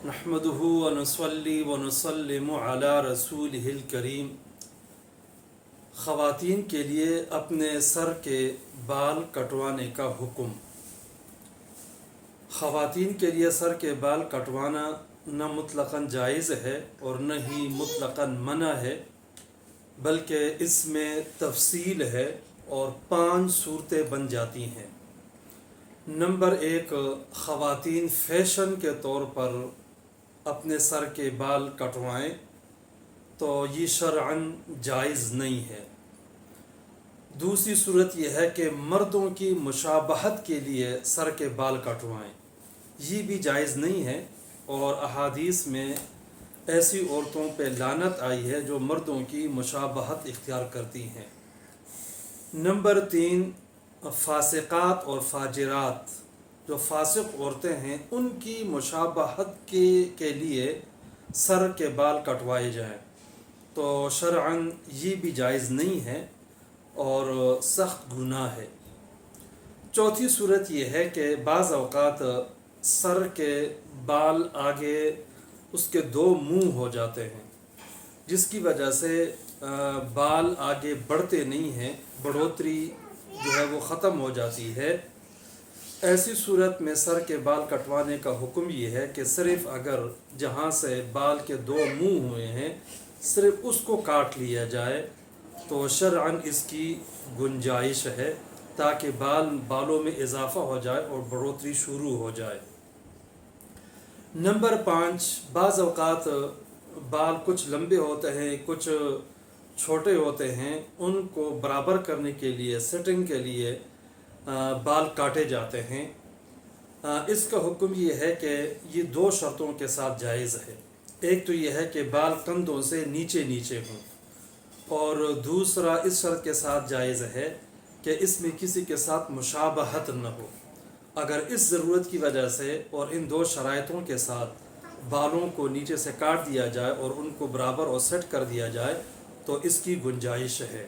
نحمدہ ونصلی ونسلم علی رسولہ الکریم۔ خواتین کے لیے اپنے سر کے بال کٹوانے کا حکم۔ خواتین کے لیے سر کے بال کٹوانا نہ مطلقاً جائز ہے اور نہ ہی مطلقاً منع ہے، بلکہ اس میں تفصیل ہے اور 5 صورتیں بن جاتی ہیں۔ نمبر 1، خواتین فیشن کے طور پر اپنے سر کے بال کٹوائیں تو یہ شرعاً جائز نہیں ہے۔ دوسری صورت یہ ہے کہ مردوں کی مشابہت کے لیے سر کے بال کٹوائیں، یہ بھی جائز نہیں ہے، اور احادیث میں ایسی عورتوں پہ لعنت آئی ہے جو مردوں کی مشابہت اختیار کرتی ہیں۔ نمبر 3، فاسقات اور فاجرات، جو فاسق عورتیں ہیں ان کی مشابہت کے لیے سر کے بال کٹوائے جائیں تو شرعاً یہ بھی جائز نہیں ہے اور سخت گناہ ہے۔ چوتھی صورت یہ ہے کہ بعض اوقات سر کے بال آگے اس کے 2 منہ ہو جاتے ہیں، جس کی وجہ سے بال آگے بڑھتے نہیں ہیں، بڑھوتری جو ہے وہ ختم ہو جاتی ہے۔ ایسی صورت میں سر کے بال کٹوانے کا حکم یہ ہے کہ صرف اگر جہاں سے بال کے 2 منہ ہوئے ہیں صرف اس کو کاٹ لیا جائے تو شرعاً اس کی گنجائش ہے، تاکہ بالوں میں اضافہ ہو جائے اور بڑھوتری شروع ہو جائے۔ نمبر 5، بعض اوقات بال کچھ لمبے ہوتے ہیں کچھ چھوٹے ہوتے ہیں، ان کو برابر کرنے کے لیے سیٹنگ کے لیے بال کاٹے جاتے ہیں۔ اس کا حکم یہ ہے کہ یہ 2 شرطوں کے ساتھ جائز ہے۔ ایک تو یہ ہے کہ بال کندھوں سے نیچے ہوں، اور دوسرا اس شرط کے ساتھ جائز ہے کہ اس میں کسی کے ساتھ مشابہت نہ ہو۔ اگر اس ضرورت کی وجہ سے اور ان 2 شرائطوں کے ساتھ بالوں کو نیچے سے کاٹ دیا جائے اور ان کو برابر اور سیٹ کر دیا جائے تو اس کی گنجائش ہے۔